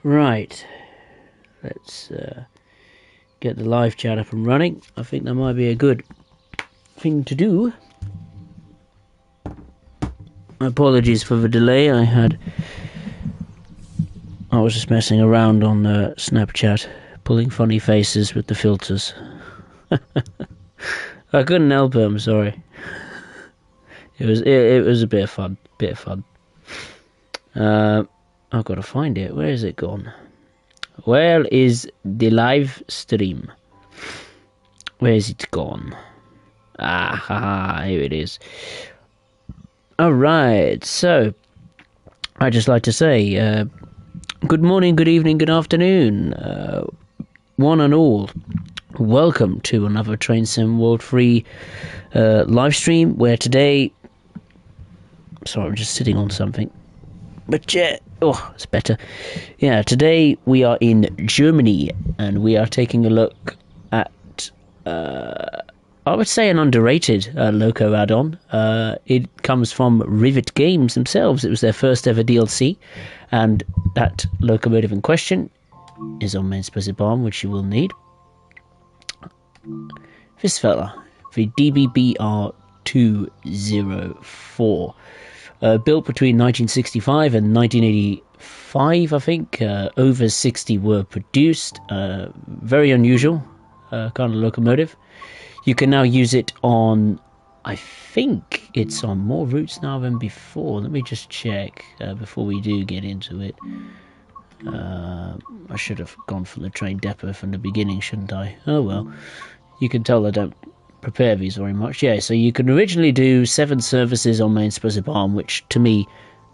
Right, let's get the live chat up and running. I think that might be a good thing to do. Apologies for the delay. I was just messing around on Snapchat, pulling funny faces with the filters. I couldn't help it, I'm sorry. It was a bit of fun. I've got to find it. Where is it gone? Where is the live stream? Where is it gone? Here it is. Alright, so I'd just like to say good morning, good evening, good afternoon, one and all. Welcome to another Train Sim World Free live stream, where today... Sorry, I'm just sitting on something. But yeah, it's better. Yeah, today we are in Germany, and we are taking a look at, I would say, an underrated Loco add-on. It comes from Rivet Games themselves. It was their first ever DLC, and that locomotive in question is on main specific bomb, which you will need. This fella, the DBBR 204. Built between 1965 and 1985, I think. Over 60 were produced. Very unusual kind of locomotive. You can now use it on, I think it's on more routes now than before. Let me just check before we do get into it. I should have gone for the train depot from the beginning, shouldn't I? Oh well. You can tell I don't prepare these very much. Yeah, so you can originally do 7 services on main specific arm, which to me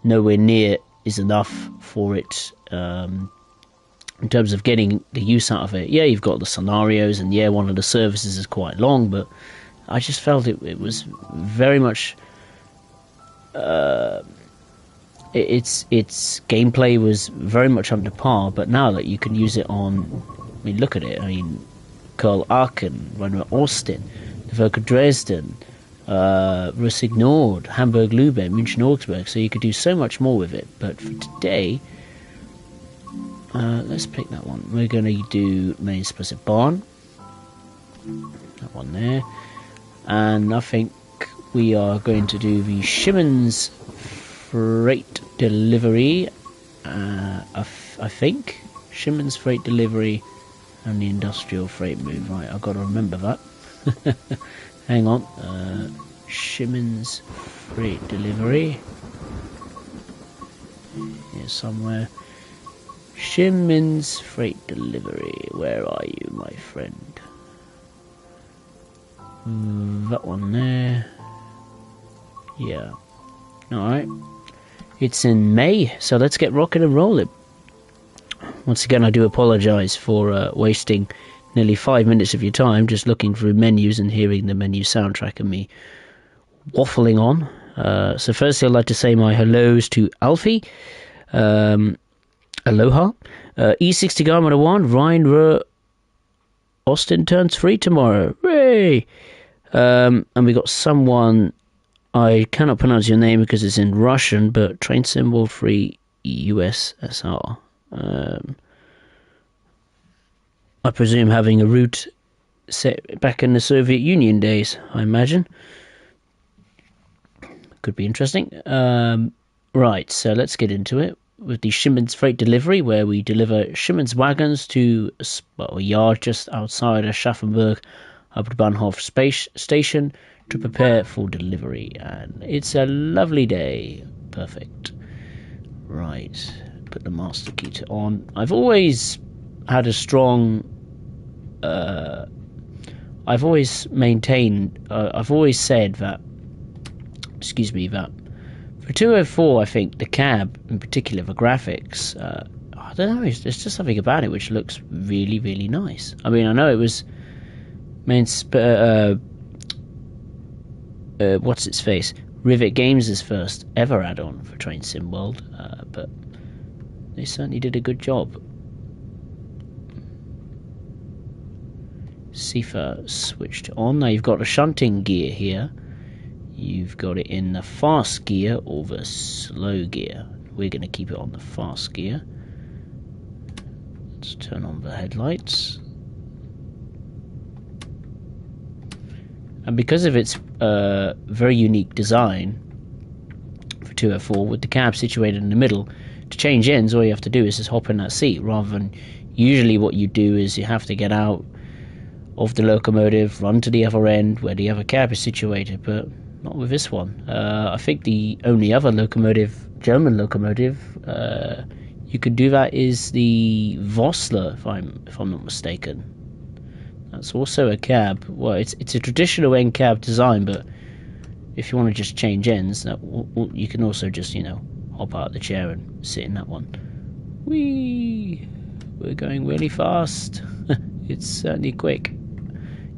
nowhere near is enough for it in terms of getting the use out of it. Yeah, you've got the scenarios, and yeah, one of the services is quite long, but I just felt it was very much its gameplay was very much up to par. But now that you can use it on, I mean, look at it. I mean, Karl Aachen, Rhein Austin, Werke Dresden, Russignord, Hamburg Lübeck, München Augsburg, so you could do so much more with it. But for today, let's pick that one. We're going to do main specific barn, that one there, and I think we are going to do the Siemens freight delivery, I think, Siemens freight delivery and the industrial freight move. Right, I've got to remember that. Hang on. Siemens freight delivery. Here somewhere. Siemens freight delivery. Where are you, my friend? That one there. Yeah. Alright. It's in May, so let's get rocking and rolling. Once again, I do apologise for wasting nearly 5 minutes of your time just looking through menus and hearing the menu soundtrack and me waffling on. So firstly, I'd like to say my hellos to Alfie. Aloha. E60 Garmin 1, Rhein Austin turns free tomorrow. Hooray! And we got someone, I cannot pronounce your name because it's in Russian, but Train Symbol Free USSR. I presume having a route set back in the Soviet Union days, I imagine. Could be interesting. Right, so let's get into it with the Siemens freight delivery, where we deliver Siemens wagons to a yard just outside of Schaffenburg Hauptbahnhof station to prepare for delivery. And it's a lovely day. Perfect. Right, put the master key on. I've always had a strong... I've always maintained, I've always said that, that for 204, I think the cab, in particular the graphics, I don't know, there's just something about it which looks really, really nice. I mean, I know it was what's its face? Rivet Games' first ever add-on for Train Sim World, but they certainly did a good job. CIFA switched on. Now you've got a shunting gear here. You've got it in the fast gear or the slow gear. We're going to keep it on the fast gear. Let's turn on the headlights. And because of its very unique design for 204, with the cab situated in the middle, to change ends, all you have to do is just hop in that seat, rather than usually what you do is you have to get out of the locomotive, run to the other end where the other cab is situated, but not with this one. I think the only other locomotive, German locomotive, you could do that is the Vossler, if I'm not mistaken. That's also a cab. Well, it's a traditional end cab design, but if you want to just change ends, you can also just, you know, hop out of the chair and sit in that one. Whee! We're going really fast. It's certainly quick.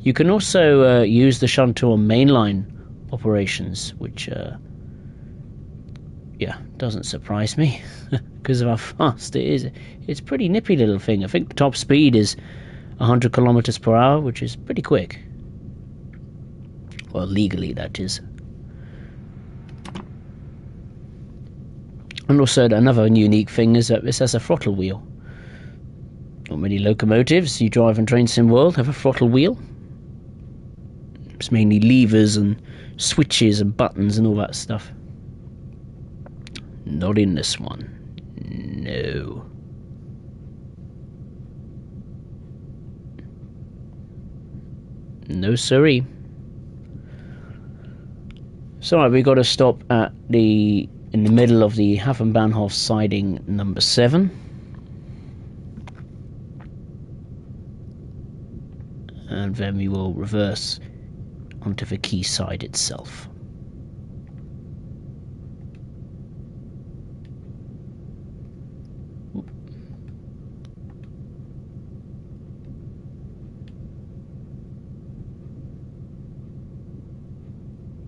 You can also use the shunter on mainline operations, which, yeah, doesn't surprise me because of how fast it is. It's a pretty nippy little thing. I think the top speed is 100 kilometers per hour, which is pretty quick. Well, legally, that is. And also, another unique thing is that this has a throttle wheel. Not many locomotives you drive in Train Sim World have a throttle wheel. It's mainly levers and switches and buttons and all that stuff. Not in this one. No. No siree. So we got to stop at in the middle of the Hafenbahnhof siding number 7. And then we will reverse onto the quay side itself.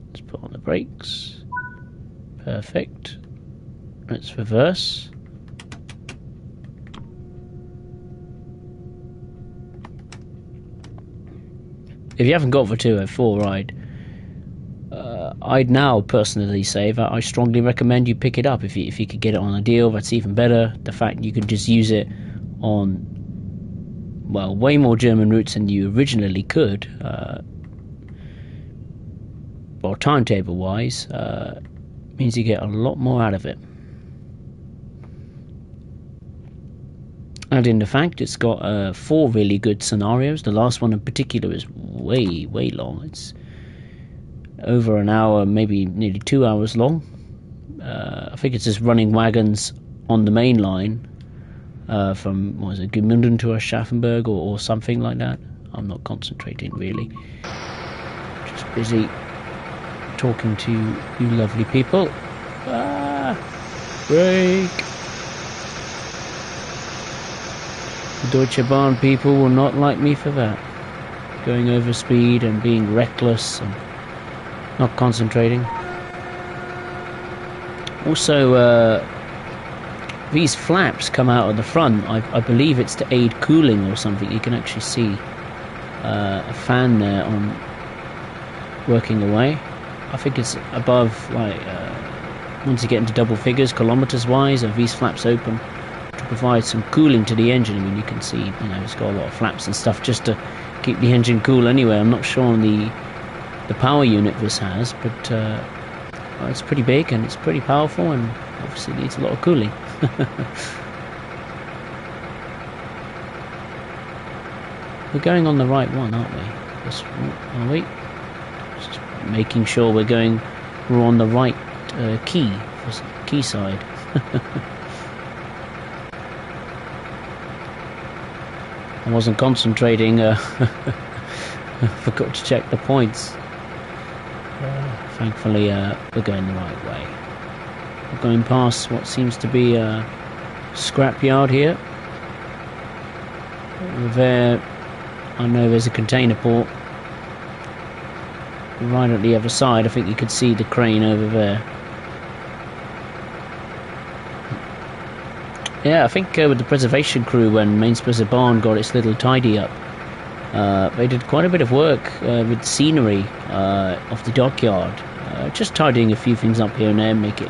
Let's put on the brakes. Perfect. Let's reverse. If you haven't got the 204 ride, I'd now personally say that I strongly recommend you pick it up. If you could get it on a deal, that's even better. The fact you can just use it on, well, way more German routes than you originally could, well, timetable wise, means you get a lot more out of it. And in the fact, it's got 4 really good scenarios. The last one in particular is way long. It's over an hour, maybe nearly 2 hours long. I think it's just running wagons on the main line from, what was it, Gmünden to Aschaffenburg or something like that. I'm not concentrating really. Just busy talking to you lovely people. Break. The Deutsche Bahn people will not like me for that. Going over speed and being reckless and not concentrating. Also, these flaps come out of the front. I believe it's to aid cooling or something. You can actually see a fan there on working away. I think it's above, like, once you get into double figures, kilometers wise, these flaps open to provide some cooling to the engine. I mean, you can see, you know, it's got a lot of flaps and stuff just to keep the engine cool anyway. I'm not sure on the power unit this has, but well, it's pretty big and it's pretty powerful and obviously needs a lot of cooling. We're going on the right one, aren't we? Yes, are we? Just making sure we're on the right key side. I wasn't concentrating. Forgot to check the points. Thankfully, we're going the right way. We're going past what seems to be a scrapyard here. There, I know there's a container port. Right at the other side, I think you could see the crane over there. Yeah, I think with the preservation crew, when Mainspitzer Bahn got its little tidy up, they did quite a bit of work with scenery of the dockyard, just tidying a few things up here and there, make it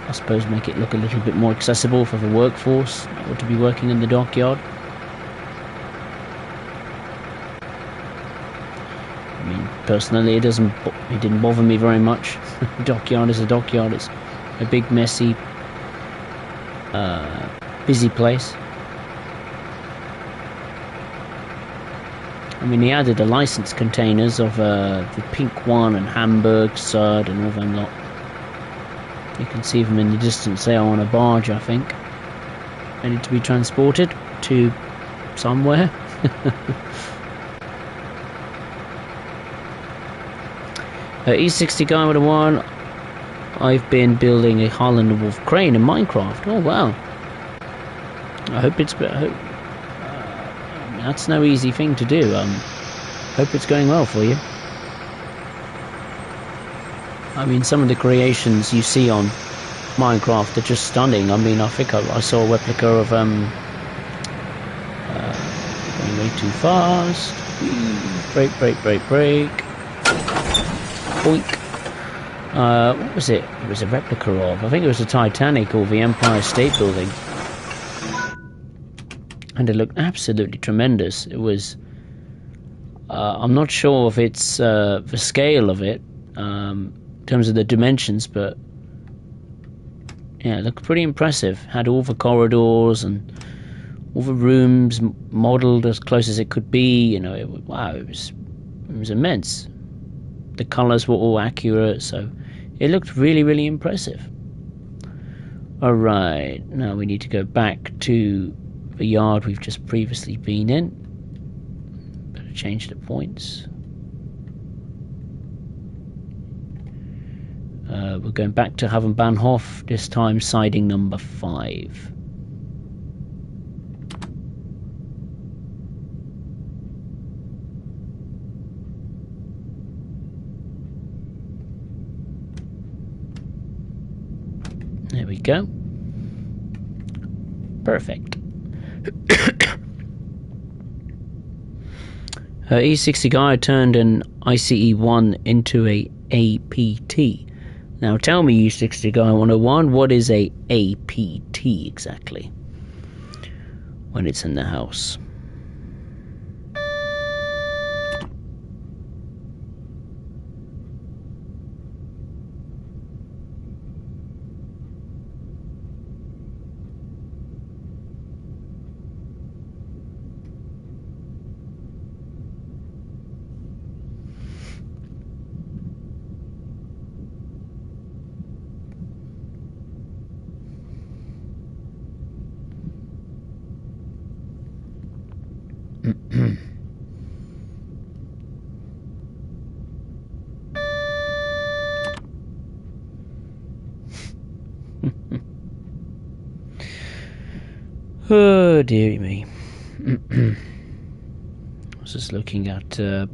I suppose make it look a little bit more accessible for the workforce or to be working in the dockyard. I mean, personally, it didn't bother me very much. Dockyard is a dockyard. It's a big, messy, busy place. I mean, he added the license containers of the pink one and Hamburg, Sud, and all them lot. You can see them in the distance there on a barge, I think. Ready to be transported to somewhere. E60 guy with a one. I've been building a Highlander Wolf crane in Minecraft. Oh wow! I hope it's. That's no easy thing to do. Hope it's going well for you. I mean, some of the creations you see on Minecraft are just stunning. I mean, I think I saw a replica of going way too fast. Brake. Boink. What was it? It was a replica of. I think it was the Titanic or the Empire State Building. And it looked absolutely tremendous. It was. I'm not sure if it's the scale of it, in terms of the dimensions, but yeah, it looked pretty impressive. Had all the corridors and all the rooms modelled as close as it could be. You know, it was immense. The colours were all accurate, so it looked really, really impressive. All right, now we need to go back to the yard we've just previously been in. Better change the points. We're going back to Havenbahnhof, this time siding number 5. There we go. Perfect. E60 guy turned an ICE-1 into a APT. Now tell me, E60 guy 101, what is a APT exactly when it's in the house? Oh dearie me. I was just looking at the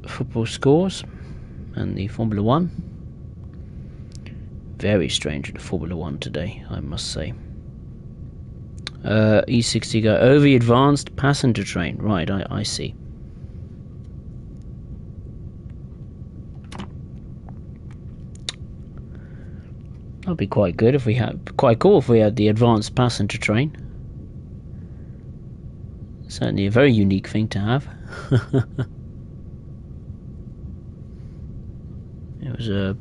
football scores and the Formula 1. Very strange in the Formula 1 today, I must say. E60 go over the advanced passenger train. Right, I see. That'd be quite good if we had, quite cool if we had the advanced passenger train. Certainly a very unique thing to have. It was a,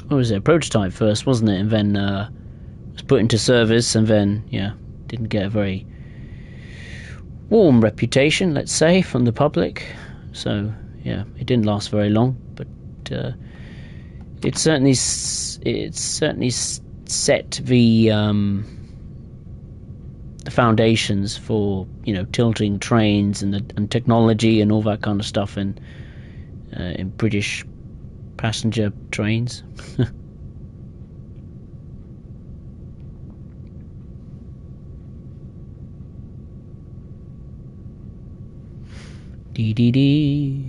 what was it, a prototype first, wasn't it? And then was put into service, and then yeah, didn't get a very warm reputation, let's say, from the public. So yeah, it didn't last very long, but it certainly set the foundations for, you know, tilting trains and technology and all that kind of stuff in British passenger trains. Dee.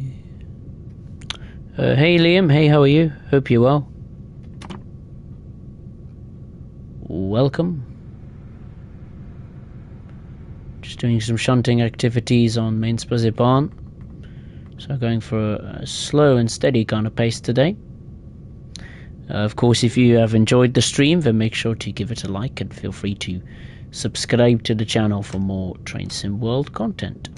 Hey Liam, hey, how are you? Hope you're well. Welcome. Just doing some shunting activities on Mainspazebahn. So going for a slow and steady kind of pace today. Of course, if you have enjoyed the stream, then make sure to give it a like and feel free to subscribe to the channel for more Train Sim World content.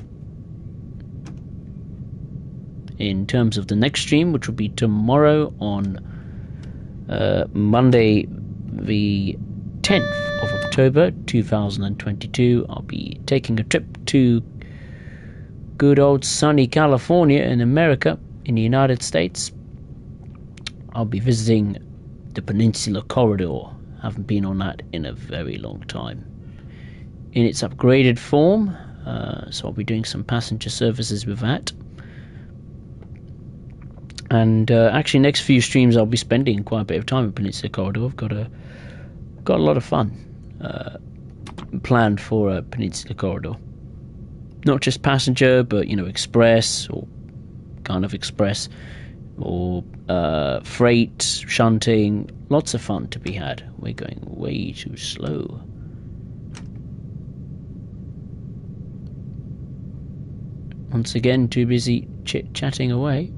In terms of the next stream, which will be tomorrow on Monday the 10th of October 2022, I'll be taking a trip to good old sunny California in America, in the United States. I'll be visiting the Peninsula Corridor. Haven't been on that in a very long time. In its upgraded form, so I'll be doing some passenger services with that. And actually, next few streams I'll be spending quite a bit of time at Peninsula Corridor. I've got a lot of fun planned for Peninsula Corridor. Not just passenger, but express or kind of express, or freight, shunting. Lots of fun to be had. We're going way too slow. Once again, too busy chit-chatting away.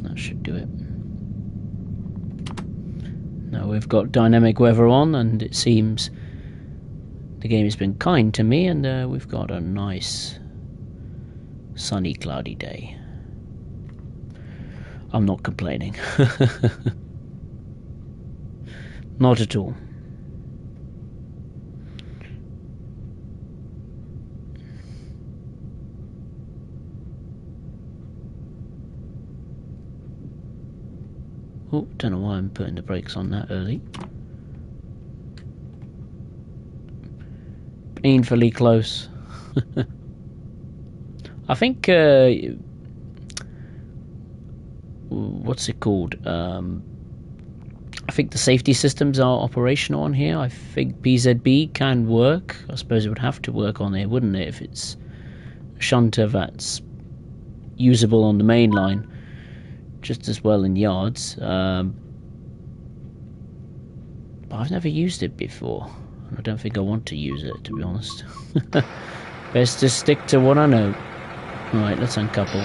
That should do it. Now we've got dynamic weather on, and it seems the game has been kind to me, and we've got a nice sunny, cloudy day. I'm not complaining. Not at all. Oh, don't know why I'm putting the brakes on that early. Painfully close. I think what's it called? I think the safety systems are operational on here. I think PZB can work. I suppose it would have to work on there, wouldn't it, if it's a shunter that's usable on the main line just as well in yards. But I've never used it before. I don't think I want to use it, to be honest. Best to stick to what I know. Alright, let's uncouple.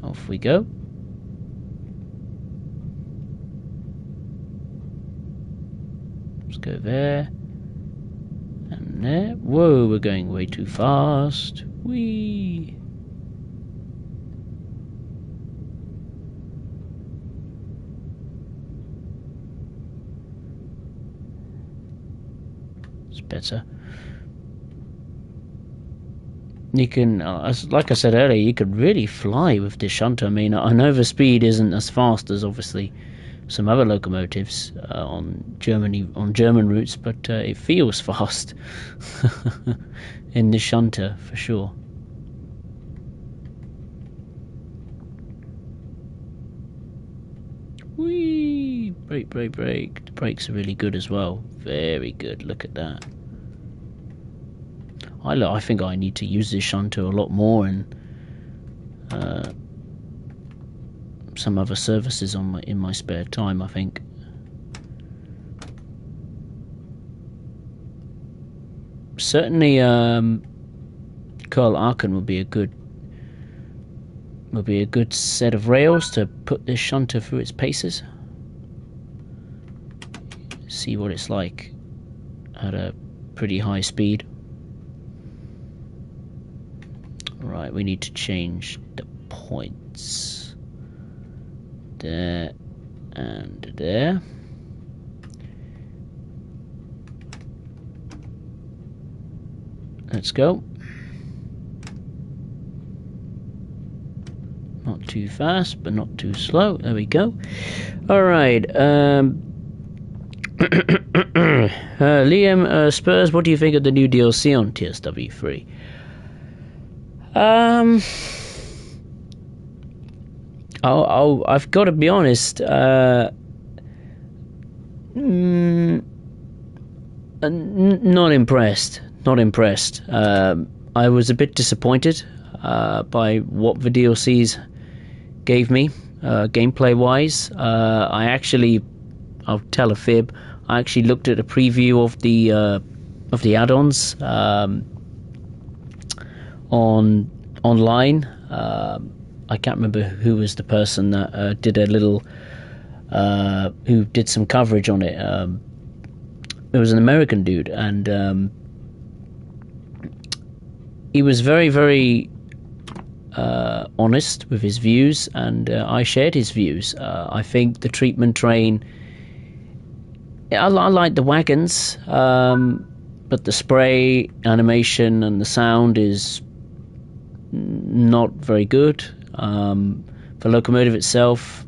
Off we go. Let's go there. And there. Whoa, we're going way too fast. Whee! Better. You can, like I said earlier, you could really fly with this shunter. I mean, I know the speed isn't as fast as obviously some other locomotives on German routes, but it feels fast in the shunter for sure. Whee! Brake, brake, brake. The brakes are really good as well. Very good. Look at that. I think I need to use this shunter a lot more in some other services in my spare time, I think. Certainly, Carl Aachen would be a good set of rails to put this shunter through its paces. See what it's like at a pretty high speed. Right, we need to change the points. There and there. Let's go. Not too fast, but not too slow. There we go. Alright, Liam Spurs, what do you think of the new DLC on TSW3? I've got to be honest. Not impressed. Not impressed. I was a bit disappointed by what the DLCs gave me. gameplay wise. I'll tell a fib. I actually looked at a preview of the add-ons online. I can't remember who was the person that did a little who did some coverage on it. It was an American dude, and he was very, very honest with his views, and I shared his views. I think the treatment train, I like the wagons, but the spray animation and the sound is not very good. The locomotive itself,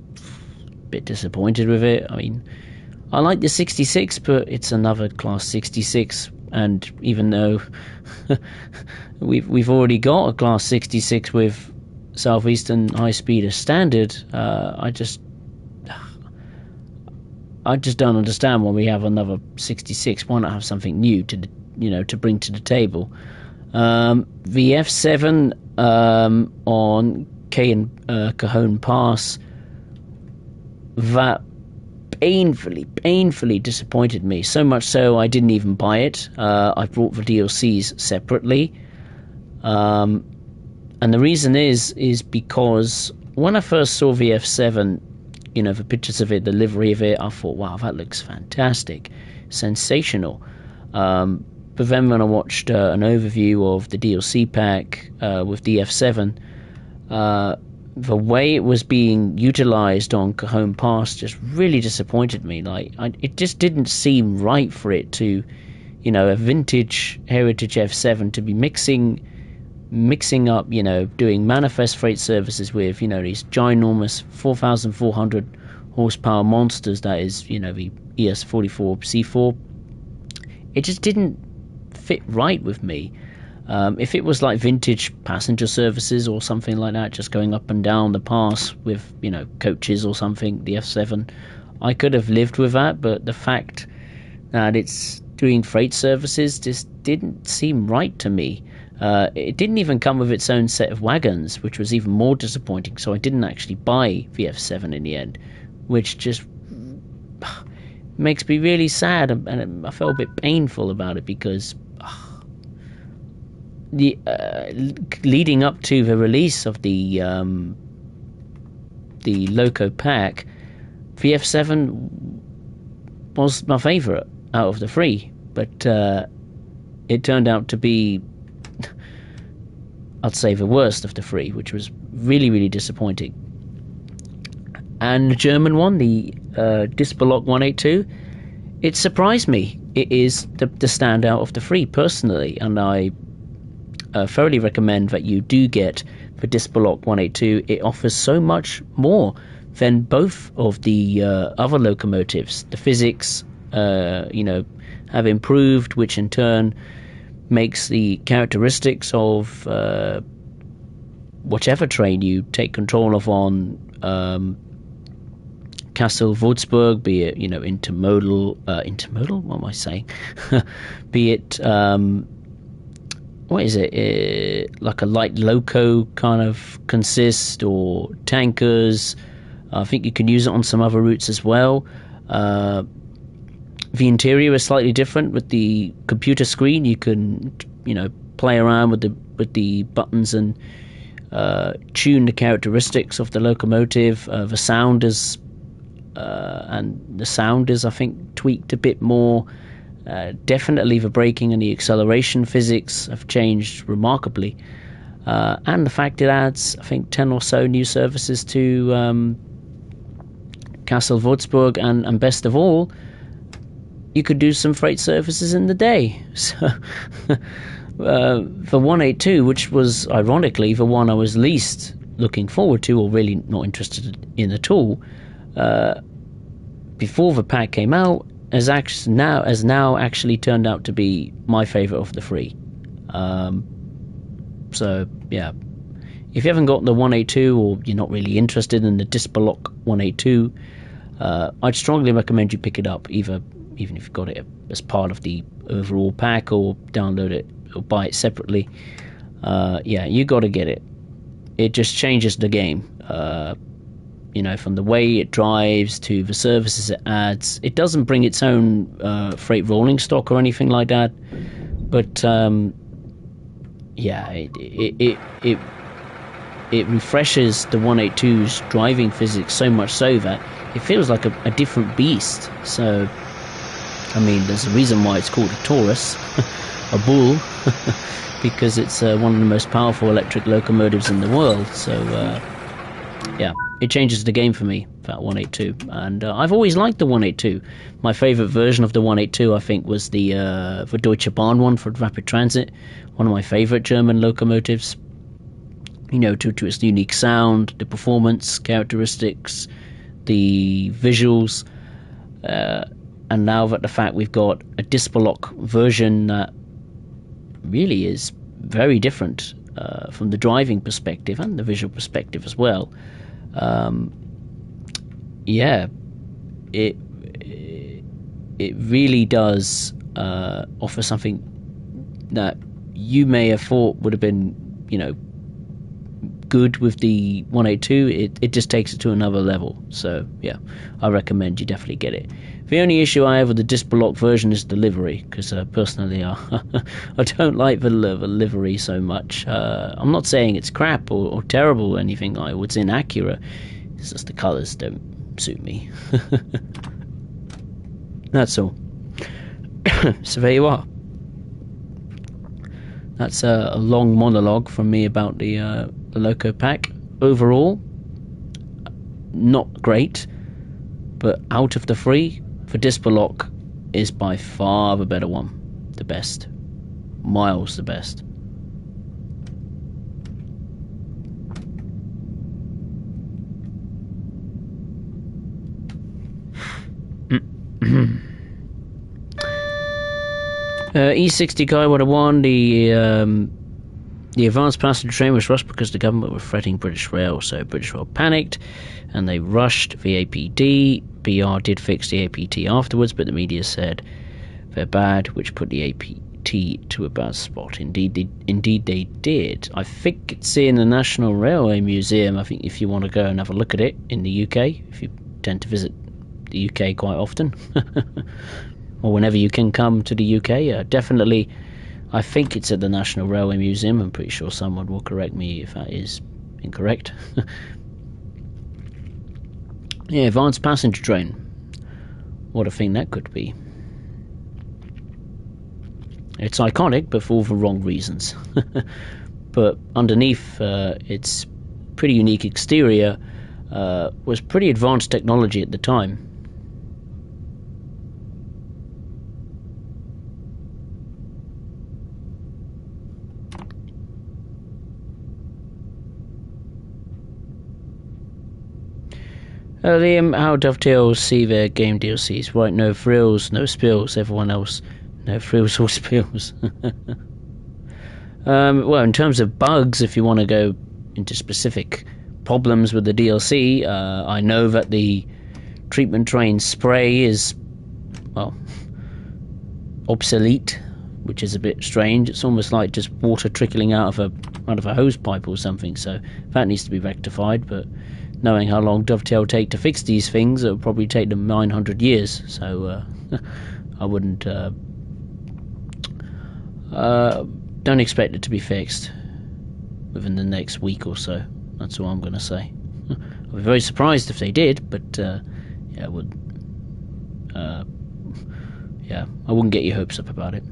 a bit disappointed with it. I mean, I like the 66, but it's another Class 66, and even though we've already got a Class 66 with Southeastern High Speed as standard, I just don't understand why we have another 66. Why not have something new to bring to the table? The F7 on Cajon Pass, that painfully disappointed me. So much so I didn't even buy it. I bought the DLCs separately. And the reason is because when I first saw the F7, the pictures of it, the livery of it, I thought, wow, that looks fantastic, sensational. But then when I watched an overview of the DLC pack with the F7, the way it was being utilized on Cajon Pass just really disappointed me. It just didn't seem right for it to, a vintage heritage F7 to be mixing up, doing manifest freight services with, these ginormous 4,400 horsepower monsters. That is, the ES44 C4. It just didn't fit right with me. If it was like vintage passenger services or something like that, just going up and down the pass with, coaches or something, the F7, I could have lived with that. But the fact that it's doing freight services just didn't seem right to me. It didn't even come with its own set of wagons, which was even more disappointing. So I didn't actually buy the F7 in the end, which just makes me really sad, and I felt a bit painful about it because the leading up to the release of the Loco pack, the F7 was my favourite out of the three, but it turned out to be, I'd say, the worst of the three, which was really, really disappointing. And the German one, the Disbalock 182, it surprised me. It is the standout of the three, personally, and I thoroughly recommend that you do get the Disbalock 182. It offers so much more than both of the other locomotives. The physics, have improved, which in turn makes the characteristics of whichever train you take control of on Kassel Würzburg, be it intermodal, what am I saying? Be it what is it? Like a light loco kind of consist, or tankers. I think you can use it on some other routes as well. The interior is slightly different with the computer screen. You can, play around with the buttons and tune the characteristics of the locomotive. The sound is, I think, tweaked a bit more. Definitely the braking and the acceleration physics have changed remarkably. And the fact it adds, I think, 10 or so new services to Kassel Würzburg, and best of all, you could do some freight services in the day. So the 182, which was ironically the one I was least looking forward to, or really not interested in at all, before the pack came out, has now actually turned out to be my favourite of the three. So yeah, if you haven't got the 182, or you're not really interested in the Disbalock 182, I'd strongly recommend you pick it up, even if you've got it as part of the overall pack, or download it or buy it separately. You got to get it. It just changes the game. from the way it drives to the services it adds. It doesn't bring its own freight rolling stock or anything like that, but it refreshes the 182's driving physics so much so that it feels like a different beast. So, I mean, there's a reason why it's called a Taurus, a bull, because it's one of the most powerful electric locomotives in the world. So, it changes the game for me, that 182. And I've always liked the 182. My favourite version of the 182, I think, was the Deutsche Bahn one for rapid transit. One of my favourite German locomotives. Due to its unique sound, the performance characteristics, the visuals, and now that the fact we've got a Dispolock version that really is very different from the driving perspective and the visual perspective as well. It really does offer something that you may have thought would have been, good with the 182. It just takes it to another level. So yeah, I recommend you definitely get it. The only issue I have with the Dispolock version is the livery, because personally I don't like the livery so much. I'm not saying it's crap or terrible or anything like it's inaccurate. It's just the colours don't suit me. That's all. So there you are. That's a long monologue from me about the Loco Pack. Overall, not great, but out of the three, the Dispolock is by far the better one. The best. Miles the best. E60 Kaiwada 1, the advanced passenger train was rushed because the government were threatening British Rail, so British Rail panicked and they rushed the APD. BR did fix the APT afterwards, but the media said they're bad, which put the APT to a bad spot. Indeed they did. I think it's in the National Railway Museum. I think if you want to go and have a look at it in the UK, if you tend to visit the UK quite often, or whenever you can come to the UK, definitely. I think it's at the National Railway Museum. I'm pretty sure someone will correct me if that is incorrect. Yeah, advanced passenger train. What a thing that could be. It's iconic, but for all the wrong reasons. But underneath, its pretty unique exterior was pretty advanced technology at the time. Liam, how Dovetail see their game DLCs? Right, no frills, no spills. Everyone else, no frills or spills. Well, in terms of bugs, if you want to go into specific problems with the DLC, I know that the treatment train spray is, well, obsolete, which is a bit strange. It's almost like just water trickling out of a hose pipe or something. So that needs to be rectified. But knowing how long Dovetail take to fix these things, it will probably take them 900 years. So I wouldn't. Don't expect it to be fixed within the next week or so. That's all I'm going to say. I'd be very surprised if they did, but I would. I wouldn't get your hopes up about it.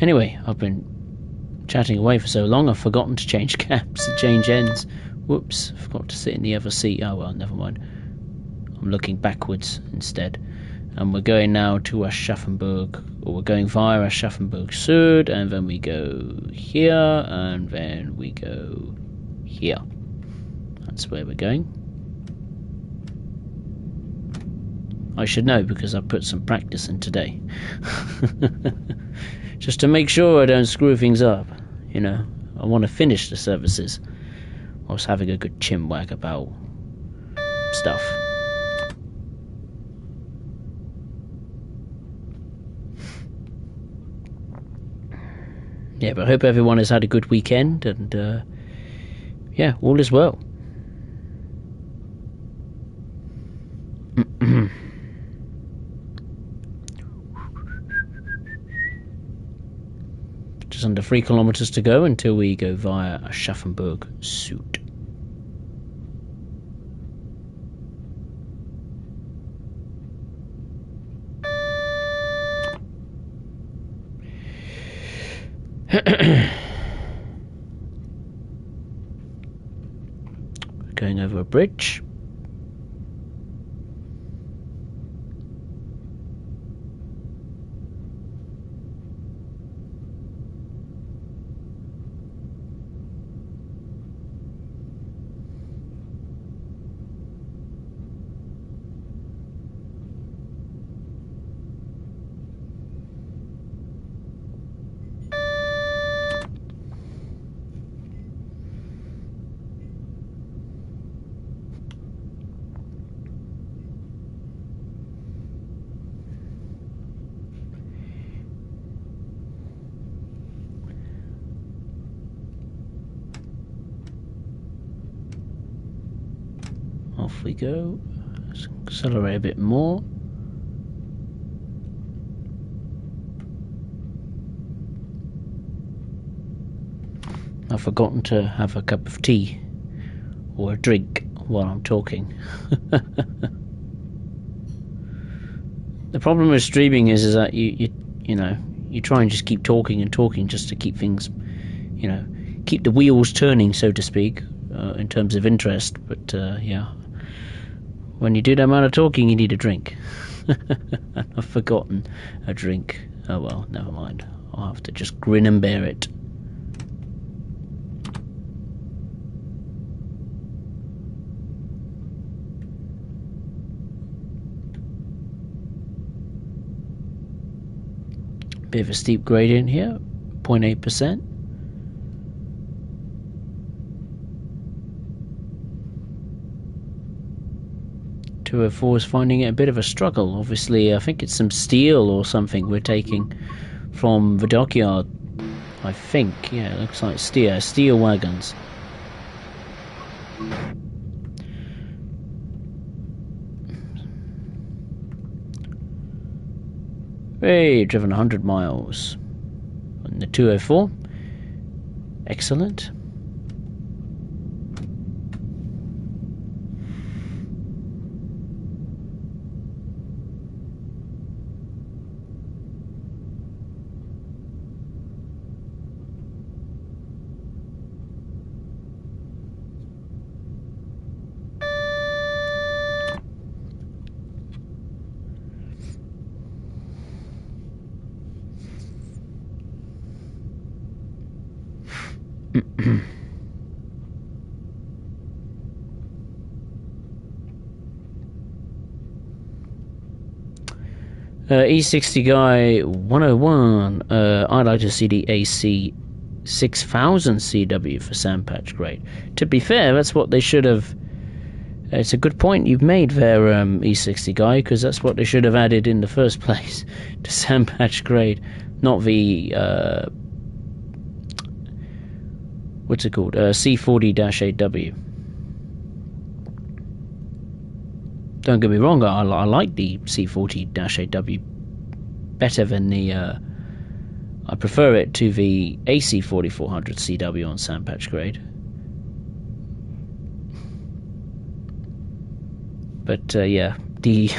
Anyway, I've been chatting away for so long, I've forgotten to change caps and change ends. Whoops, forgot to sit in the other seat. Oh well, never mind. I'm looking backwards instead. And we're going now to Aschaffenburg, or we're going via Aschaffenburg Süd, and then we go here, and then we go here. That's where we're going. I should know because I put some practice in today. Just to make sure I don't screw things up, I want to finish the services whilst having a good chinwag about stuff. Yeah, but I hope everyone has had a good weekend, and all is well. Just under 3 kilometers to go until we go via Aschaffenburg Süd. Going over a bridge. Off we go. Let's accelerate a bit more. I've forgotten to have a cup of tea or a drink while I'm talking. The problem with streaming is that you know, you try and just keep talking and talking just to keep things, you know, keep the wheels turning, so to speak, in terms of interest. But yeah, when you do that amount of talking, you need a drink. I've forgotten a drink. Oh well, never mind. I'll have to just grin and bear it. Bit of a steep gradient here, 0.8%. .204 is finding it a bit of a struggle. Obviously, I think it's some steel or something we're taking from the dockyard. I think, yeah, it looks like steel wagons. Hey, driven 100 miles on the 204. Excellent. E60 guy 101. I'd like to see the AC 6000 CW for Sandpatch grade. To be fair, that's what they should have. It's a good point you've made there, E60 guy, because that's what they should have added in the first place to Sandpatch grade, not the what's it called? C40-8W. Don't get me wrong, I like the C40-8W better than the. I prefer it to the AC 4400 CW on Sandpatch grade. But yeah, the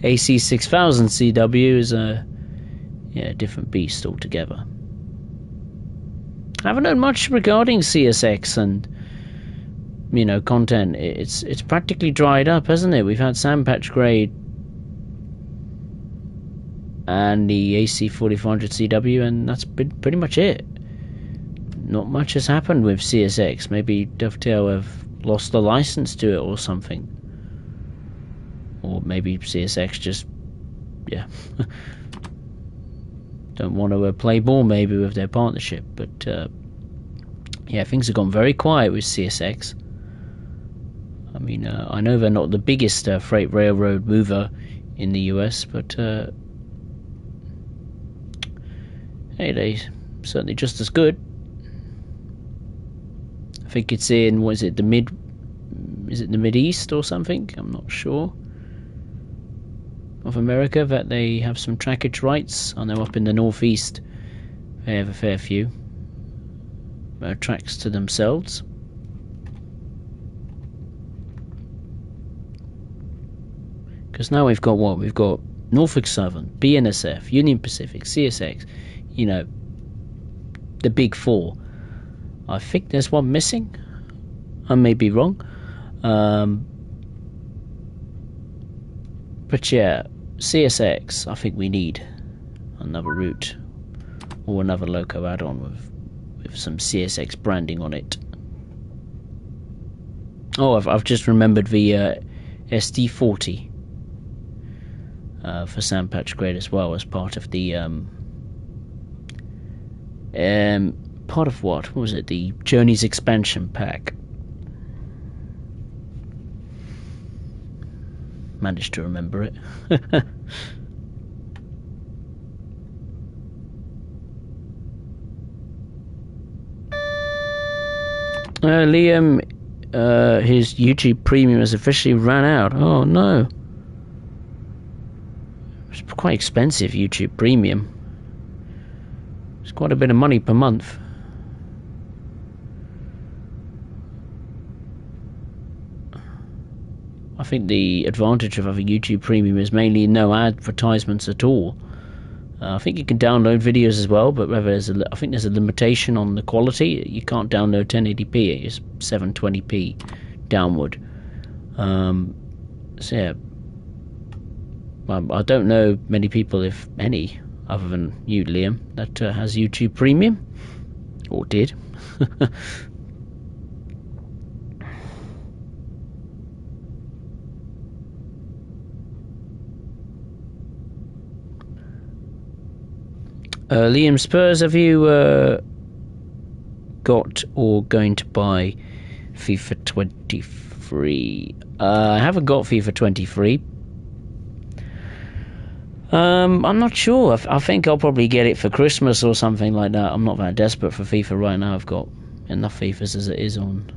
AC 6000 CW is a different beast altogether. I haven't heard much regarding CSX and, you know, content. It's practically dried up, hasn't it? We've had Sandpatch grade and the AC 4400 CW, and that's been pretty much it. Not much has happened with CSX. Maybe Dovetail have lost the license to it or something, or maybe CSX just don't want to play ball maybe with their partnership. But yeah, things have gone very quiet with CSX. I mean, I know they're not the biggest freight railroad mover in the US, but hey, they're certainly just as good. I think it's in, what is it, the Mid East or something? I'm not sure. Of America, that they have some trackage rights. I know up in the northeast they have a fair few. tracks to themselves. Because now we've got what? We've got Norfolk Southern, BNSF, Union Pacific, CSX, you know, the big four. I think there's one missing. I may be wrong. But yeah, CSX, I think we need another route or another loco add-on with some CSX branding on it. Oh, I've just remembered the SD40 for Sandpatch Grade as well, as part of the part of what was it? The Journeys expansion pack. Managed to remember it. Liam, his YouTube Premium has officially ran out. Oh no. It's quite expensive, YouTube Premium. It's quite a bit of money per month. I think the advantage of having YouTube Premium is mainly no advertisements at all. I think you can download videos as well, but whether I think there's a limitation on the quality. You can't download 1080p; it's 720p downward. So yeah, I don't know many people, if any, other than you, Liam, that has YouTube Premium or did. Liam Spurs, have you got or going to buy FIFA 23? I haven't got FIFA 23. I'm not sure. I think I'll probably get it for Christmas or something like that. I'm not that desperate for FIFA right now. I've got enough FIFAs as it is on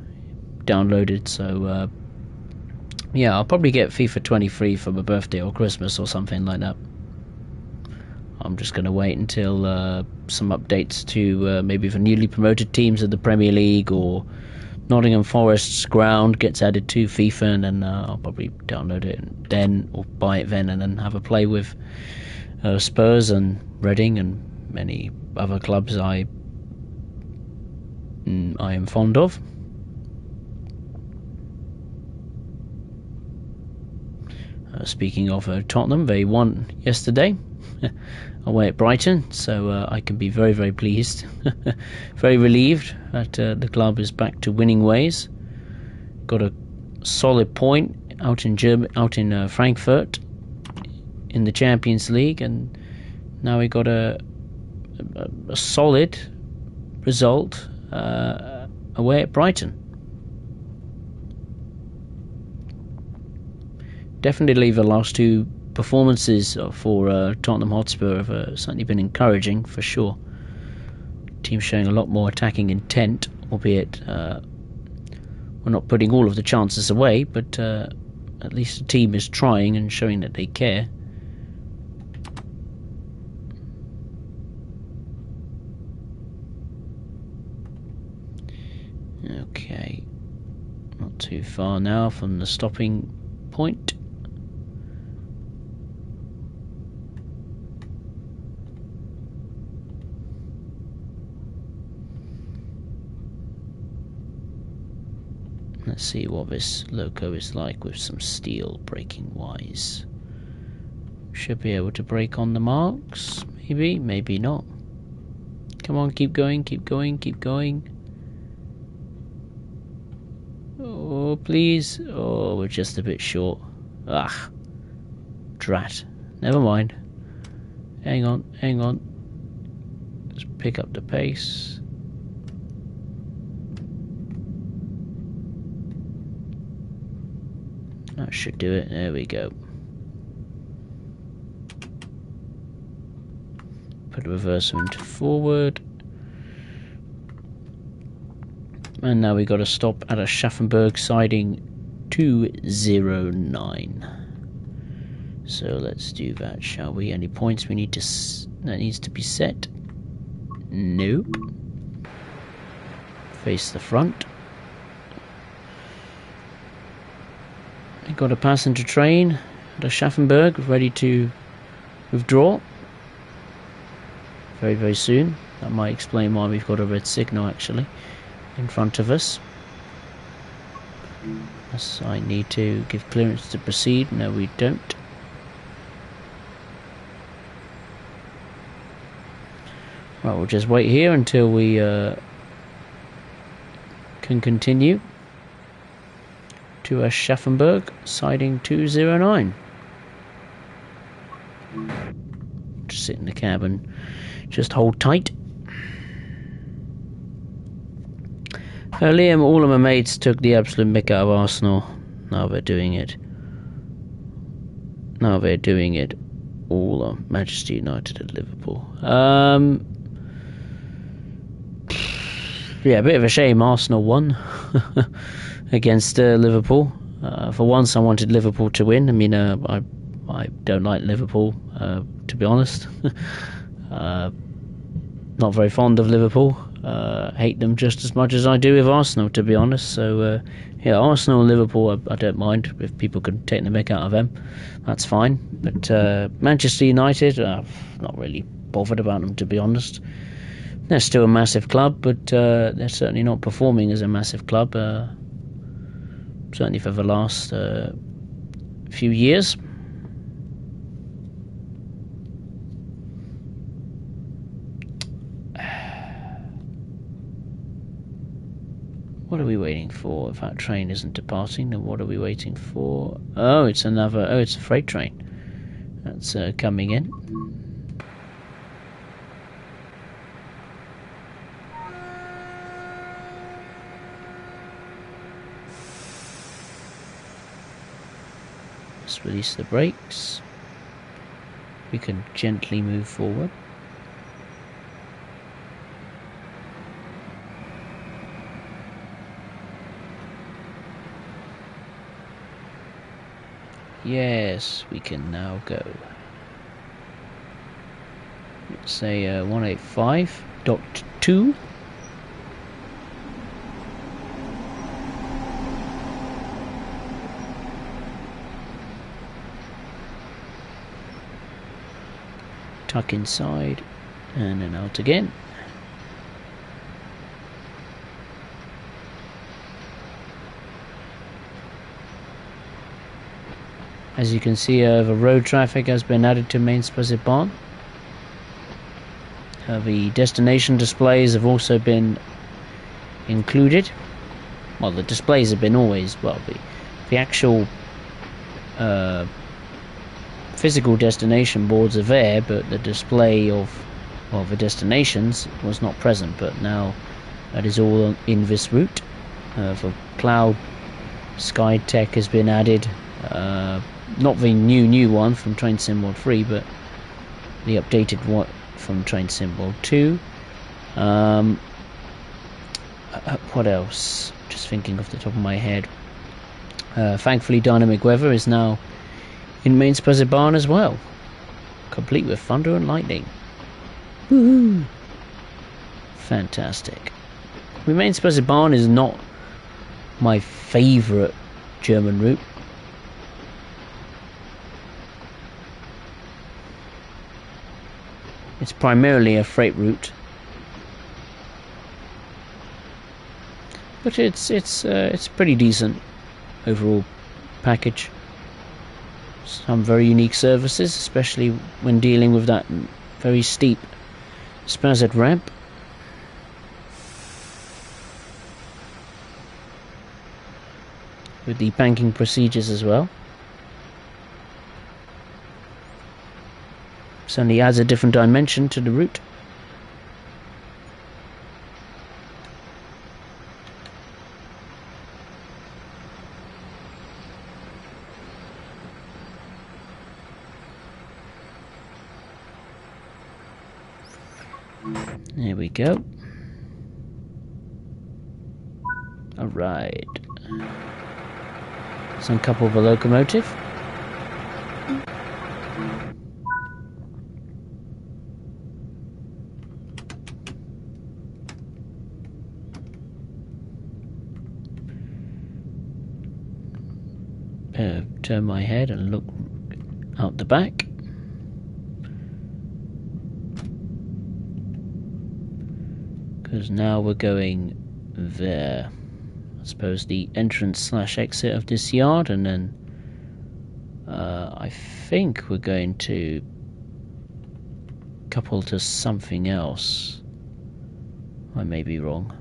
downloaded. So yeah, I'll probably get FIFA 23 for my birthday or Christmas or something like that. I'm just going to wait until some updates to maybe the newly promoted teams of the Premier League or Nottingham Forest's ground gets added to FIFA, and then I'll probably download it then or buy it then, and then have a play with Spurs and Reading and many other clubs I am fond of. Speaking of Tottenham, they won yesterday away at Brighton, so I can be very, very pleased, very relieved that the club is back to winning ways. Got a solid point out in Frankfurt in the Champions League, and now we got a solid result away at Brighton. Definitely the last two performances for Tottenham Hotspur have certainly been encouraging, for sure. Team showing a lot more attacking intent, albeit we're not putting all of the chances away, but at least the team is trying and showing that they care. Okay, not too far now from the stopping point. Let's see what this loco is like with some steel braking wise. Should be able to brake on the marks. Maybe, maybe not. Come on, keep going, keep going, keep going. Oh, please. Oh, we're just a bit short. Ah, drat. Never mind. Hang on, hang on. Let's pick up the pace. That should do it. There we go. Put a reverser into forward. And now we got to stop at a Schaffenberg siding 209. So let's do that, shall we? Any points we need to that needs to be set? Nope. face the front. We've got a passenger train at Aschaffenburg ready to withdraw very, very soon. That might explain why we've got a red signal actually in front of us. Yes, I need to give clearance to proceed. No, we don't. Right, we'll just wait here until we can continue to Aschaffenburg, siding 209. Just sit in the cab and just hold tight. Liam, all of my mates took the absolute mick out of Arsenal. Now they're doing it. All of Manchester United and Liverpool. Yeah, a bit of a shame Arsenal won against Liverpool. For once I wanted Liverpool to win. I mean, I don't like Liverpool, to be honest. Not very fond of Liverpool. Hate them just as much as I do with Arsenal, to be honest. So, yeah, Arsenal and Liverpool, I don't mind. If people can take the mick out of them, that's fine. But Manchester United, not really bothered about them, to be honest. They're still a massive club, but they're certainly not performing as a massive club. Certainly for the last few years. What are we waiting for? If that train isn't departing, then what are we waiting for? Oh, it's it's a freight train that's coming in. Let's release the brakes. We can gently move forward. Yes, we can now go. Let's say 185.2. Tuck inside and then out again. As you can see, the road traffic has been added to Mainz-Bahn. The destination displays have also been included. Well, the displays have been always, well, the actual physical destination boards are there, but the display of the destinations was not present. But now that is all in this route. For Cloud Sky Tech has been added. Not the new one from Train Sim World 3, but the updated one from Train Sim World 2. What else? Just thinking off the top of my head. Thankfully, dynamic weather is now in Mainz-Bahn as well, complete with thunder and lightning. Woohoo! Fantastic. Mainz-Bahn is not my favourite German route. It's primarily a freight route, but it's pretty decent overall package. Some very unique services, especially when dealing with that very steep Spazet ramp. With the banking procedures as well. Certainly adds a different dimension to the route. There we go. Alright. Let's uncouple the locomotive. turn my head and look out the back. Because now we're going there. I suppose the entrance slash exit of this yard, and then I think we're going to couple to something else. I may be wrong.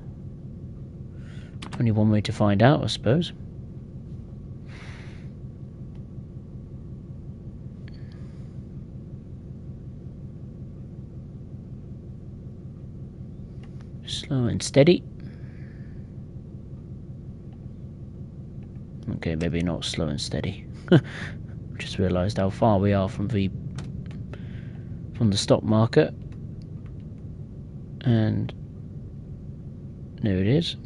Only one way to find out, I suppose. Slow and steady. Okay, maybe not slow and steady. Just realised how far we are from the stock market. And there it is.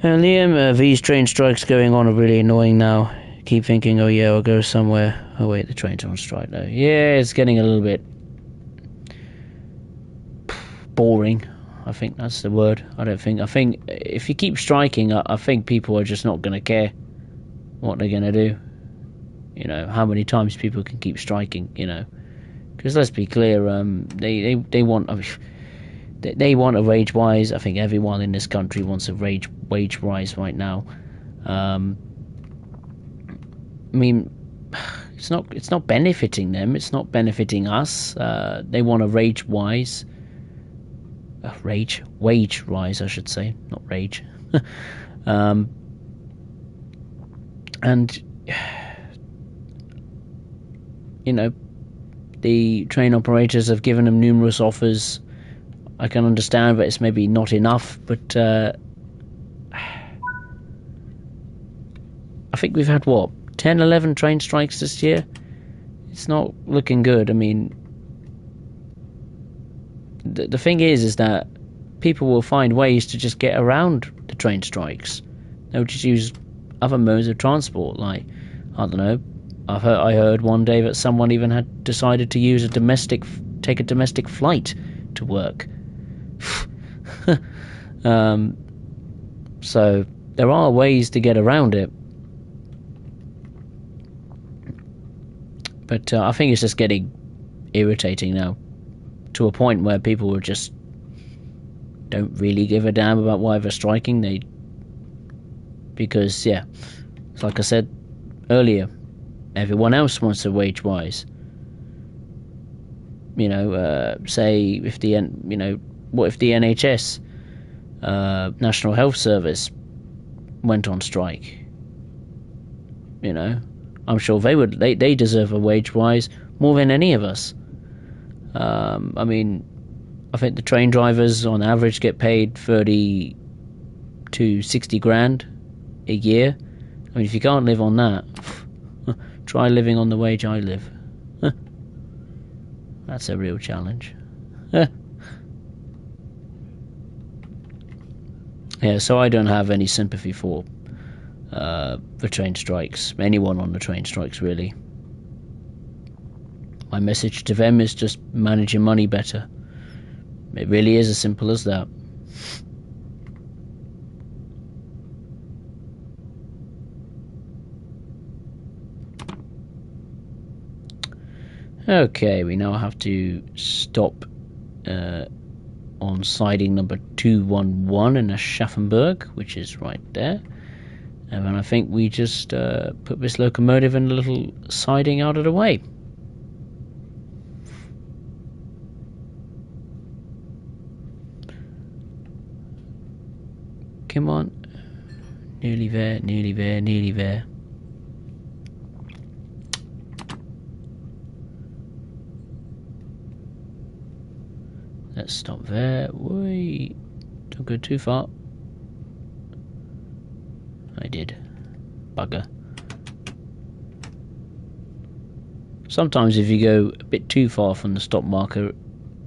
Liam, these train strikes going on are really annoying now. Keep thinking, oh yeah, I'll go somewhere. Oh wait, the train's on strike though. Yeah, it's getting a little bit boring. I think that's the word. I think if you keep striking, I think people are just not going to care what they're going to do. You know, how many times people can keep striking, you know. Because let's be clear, they want... They want a wage rise. I think everyone in this country wants a wage rise right now. I mean, it's not benefiting them. It's not benefiting us. They want a wage rise, I should say, not rage. And you know, the train operators have given them numerous offers. I can understand, but it's maybe not enough. But I think we've had, what, 10, 11 train strikes this year? It's not looking good. I mean, the thing is that people will find ways to just get around the train strikes. They'll just use other modes of transport, like, I don't know, I heard one day that someone even had decided to use take a domestic flight to work. So there are ways to get around it, but I think it's just getting irritating now, to a point where people just don't really give a damn about why they're striking. Because yeah, it's like I said earlier, everyone else wants a wage rise. You know, say if what if the NHS, National Health Service, went on strike? You know, I'm sure they deserve a wage rise more than any of us. I mean, I think the train drivers on average get paid 30 to 60 grand a year. I mean, if you can't live on that, try living on the wage I live. That's a real challenge. Yeah, so I don't have any sympathy for the train strikes. Anyone on the train strikes, really. My message to them is just manage your money better. It really is as simple as that. Okay, we now have to stop on siding number 211 in Aschaffenburg, which is right there. And then I think we just put this locomotive in a little siding out of the way. Come on. Nearly there, nearly there, nearly there. Let's stop there. Wait, don't go too far. I did. Bugger. Sometimes if you go a bit too far from the stop marker,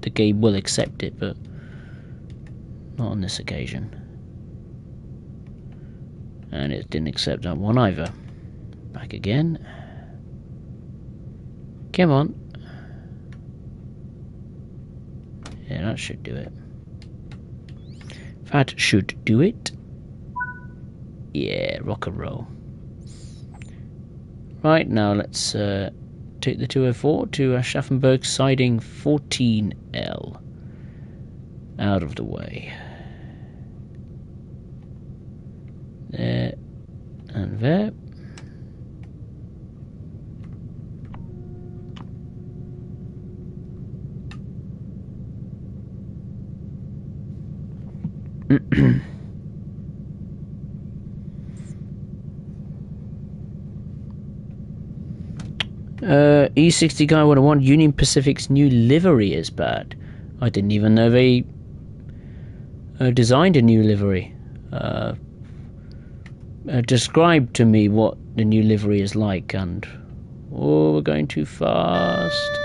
the game will accept it, but not on this occasion. And it didn't accept that one either. Back again. Come on. That should do it. That should do it. Yeah, rock and roll. Right, now let's take the 204 to Aschaffenburg siding 14L. Out of the way. There and there. E60 Guy 101, Union Pacific's new livery is bad. I didn't even know they designed a new livery. Describe to me what the new livery is like, and oh, we're going too fast.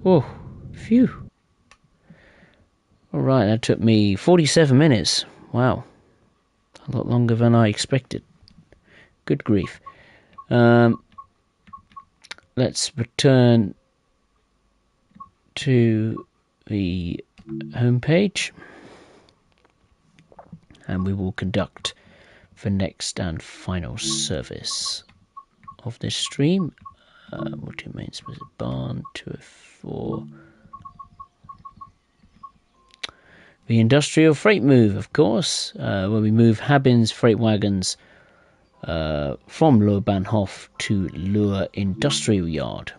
Oh, phew. Alright, that took me 47 minutes. Wow. A lot longer than I expected. Good grief. Let's return to the homepage. And we will conduct the next and final service of this stream. What do you mean? Was it barn 204? The industrial freight move, of course, where we move Habin's freight wagons from Lohr Bahnhof to Lohr Industrial Yard.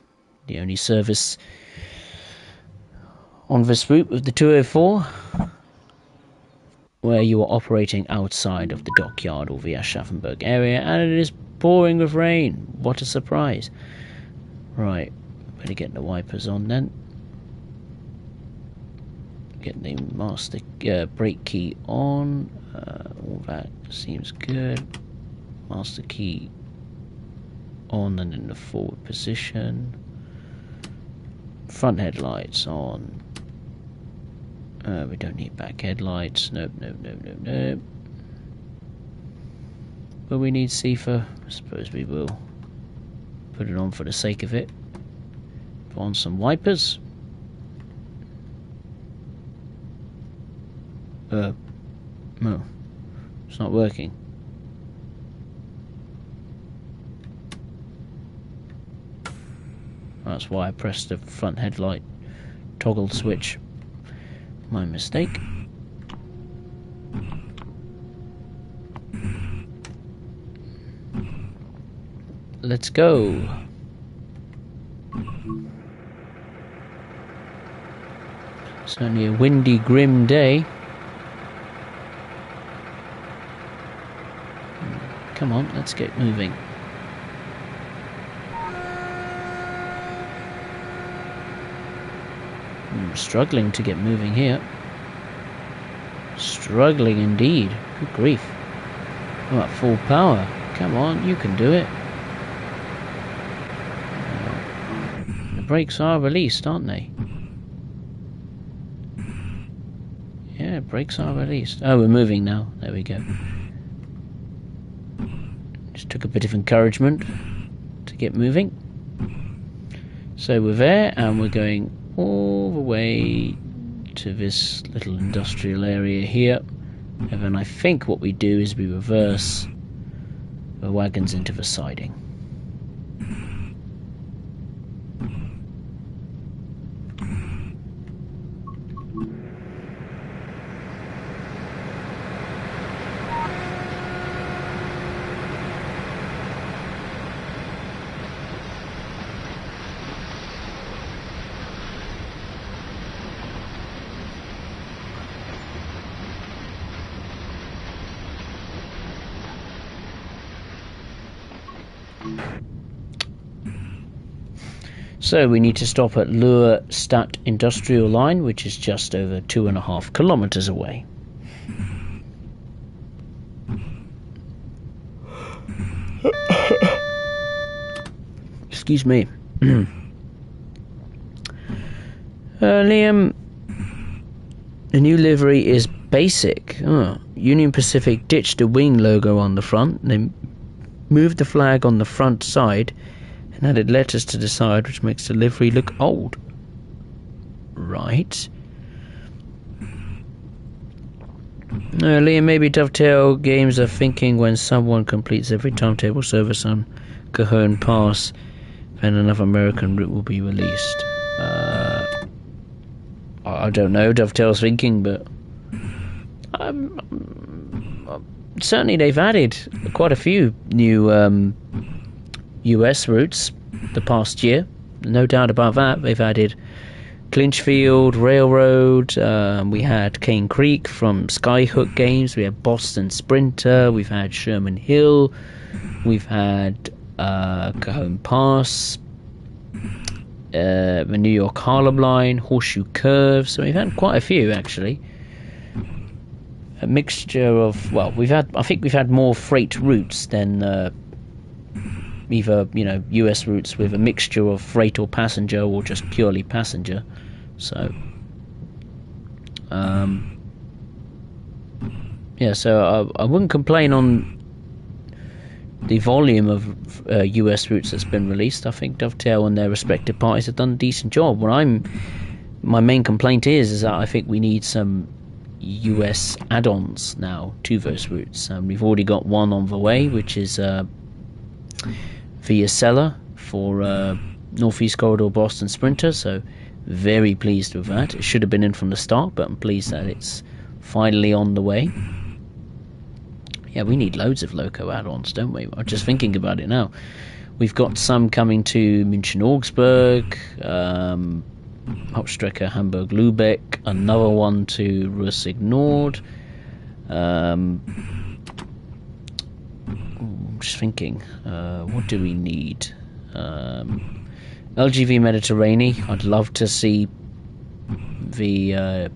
The only service on this route of the 204 where you are operating outside of the dockyard or the Aschaffenburg area, and it is pouring with rain. What a surprise. Right, better get the wipers on then. Get the master brake key on. All that seems good. Master key on and in the forward position. Front headlights on. We don't need back headlights. Nope. But we need CFA. I suppose we will put it on for the sake of it. Put on some wipers. No, it's not working. That's why I pressed the front headlight toggle switch. My mistake. Let's go. Certainly a windy, grim day. Come on, let's get moving. Struggling to get moving here. Struggling indeed. Good grief. Oh, at full power. Come on, you can do it. The brakes are released, aren't they? Yeah, brakes are released. Oh, we're moving now. There we go. Just took a bit of encouragement to get moving. So we're there, and we're going all the way to this little industrial area here, and then I think what we do is we reverse the wagons into the siding. So we need to stop at Lohr Stadt Industrial Line, which is just over 2.5 kilometers away. Excuse me. Liam, the new livery is basic. Oh, Union Pacific ditched the wing logo on the front. They moved the flag on the front side and added letters to the side, which makes delivery look old. Right. Liam, maybe Dovetail Games are thinking when someone completes every timetable service on Cajon Pass, then another American route will be released. I don't know, Dovetail's thinking, but certainly they've added quite a few new US routes the past year. No doubt about that. They've added Clinchfield Railroad, we had Cane Creek from Skyhook Games, we had Boston Sprinter, we've had Sherman Hill, we've had Cajon Pass, the New York Harlem Line, Horseshoe Curve. So we've had quite a few, actually. A mixture of, well, I think we've had more freight routes than either, US routes with a mixture of freight or passenger, or just purely passenger. So so I wouldn't complain on the volume of US routes that's been released. I think Dovetail and their respective parties have done a decent job. My main complaint is that I think we need some US add-ons now to those routes. We've already got one on the way, which is Via Seller for Northeast Corridor Boston Sprinter, so very pleased with that. It should have been in from the start, but I'm pleased that it's finally on the way. Yeah, we need loads of loco add-ons, don't we? I'm just thinking about it now. We've got some coming to München-Augsburg, Hauptstrecke Hamburg-Lübeck, another one to Russig-Nord. Just thinking, what do we need? LGV Mediterranean. I'd love to see the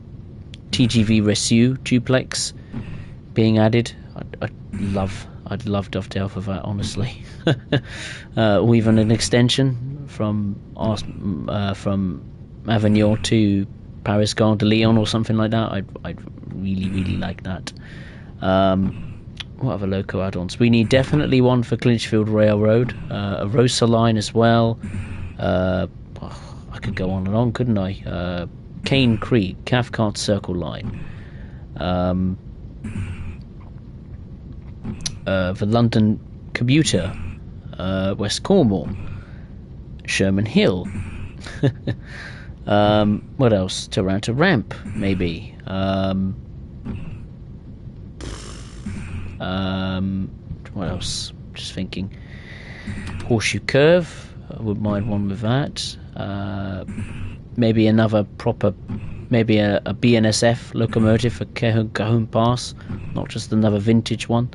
TGV Resu duplex being added. I'd love Dovetail for that, honestly. Or even an extension from Avignon to Paris Gare de Lyon or something like that. I'd really like that. What other loco add-ons? We need definitely one for Clinchfield Railroad, a Rosa line as well. I could go on and on, couldn't I? Cane Creek, Cathcart Circle line. The London Commuter, West Cornwall, Sherman Hill. What else? Taranto Ramp, maybe. What else? Just thinking. Horseshoe Curve. I wouldn't mind one with that. Maybe another proper, maybe a BNSF locomotive for Cajon Pass, not just another vintage one.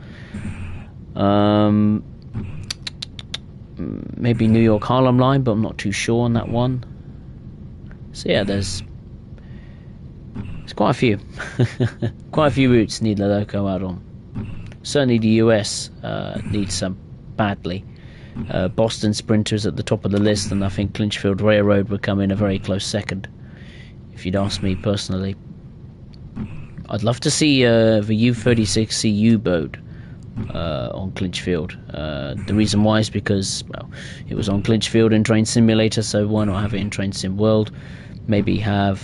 Maybe New York Harlem Line, but I'm not too sure on that one. So yeah, there's quite a few. Quite a few routes need a loco add-on. Certainly the US needs some badly. Boston Sprinter's at the top of the list, and I think Clinchfield Railroad would come in a very close second, if you'd ask me personally. I'd love to see the U-36C U-boat on Clinchfield. The reason why is because, well, it was on Clinchfield in Train Simulator, so why not have it in Train Sim World? Maybe have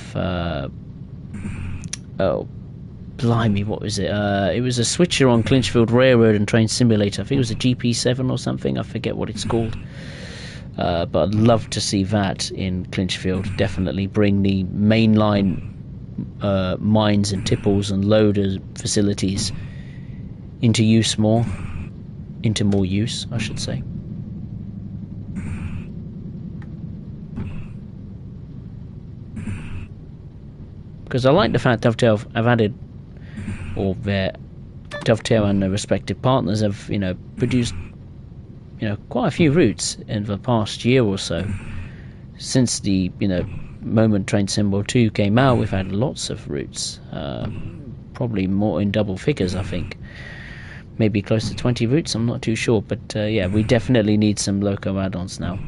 blimey, what was it? It was a switcher on Clinchfield Railroad and Train Simulator. I think it was a GP7 or something. I forget what it's called. But I'd love to see that in Clinchfield. Definitely bring the mainline mines and tipples and loader facilities into more use, I should say. Because I like the fact Dovetail have added, or their Dovetail and their respective partners have, produced, quite a few routes in the past year or so. Since the, moment Train Symbol 2 came out, we've had lots of routes. Probably more in double figures, I think. Maybe close to 20 routes, I'm not too sure. But yeah, we definitely need some loco add-ons now.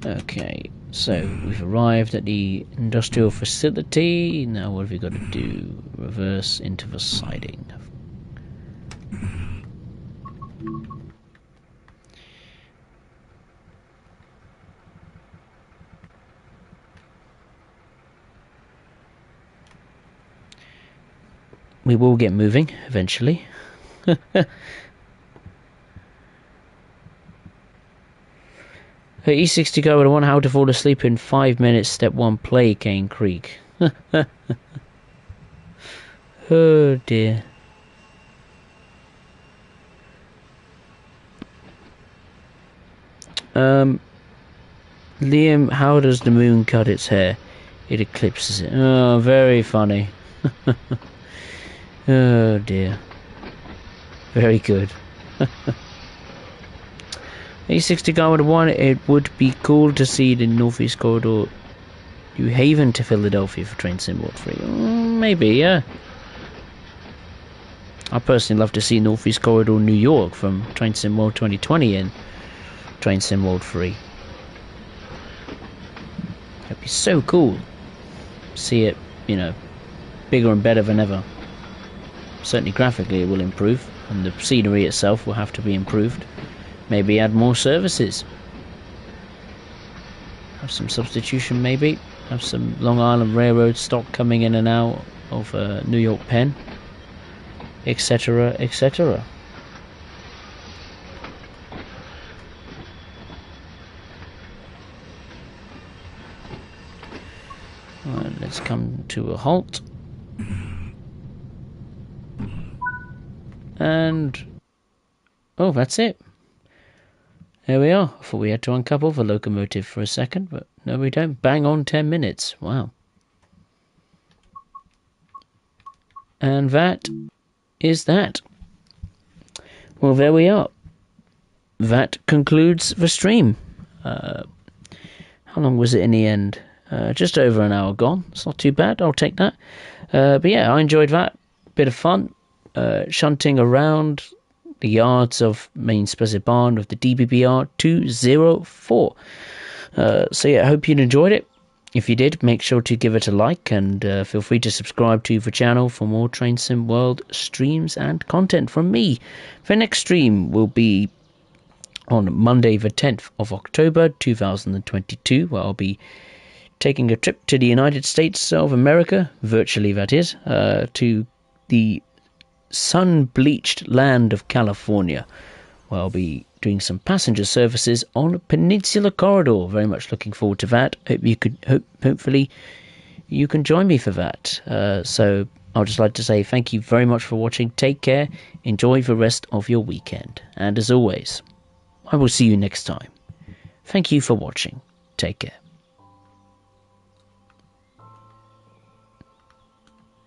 Okay, so we've arrived at the industrial facility. Now what have we got to do? Reverse into the siding. We will get moving eventually. E60 go with one how to fall asleep in 5 minutes. Step 1 play Cane Creek. Oh dear. Liam, how does the moon cut its hair? It eclipses it. Oh, very funny. Oh dear. Very good. E60 Garwood 1, it would be cool to see the Northeast Corridor New Haven to Philadelphia for Train Sim World 3. Maybe, yeah. I personally love to see Northeast Corridor New York from Train Sim World 2020 in Train Sim World 3. That'd be so cool. See it, you know, bigger and better than ever. Certainly graphically it will improve, and the scenery itself will have to be improved. Maybe add more services. Have some substitution maybe. Have some Long Island Railroad stock coming in and out of New York Penn. Etc, etc. Right, let's come to a halt. And... oh, that's it. There we are. I thought we had to uncouple the locomotive for a second, but no we don't. Bang on 10 minutes. Wow. And that is that. Well, there we are. That concludes the stream. How long was it in the end? Just over an hour gone. It's not too bad. I'll take that. But yeah, I enjoyed that. Bit of fun. Shunting around the yards of Main Specific Barn of the DBBR 204. So yeah, I hope you enjoyed it. If you did, make sure to give it a like, and feel free to subscribe to the channel for more Train Sim World streams and content from me. The next stream will be on Monday the 10th of October 2022, where I'll be taking a trip to the United States of America, virtually that is, to the sun-bleached land of California, where I'll be doing some passenger services on Peninsula Corridor. Very much looking forward to that. Hopefully you can join me for that. So I'll just like to say thank you very much for watching. Take care. Enjoy the rest of your weekend. And as always, I will see you next time. Thank you for watching. Take care.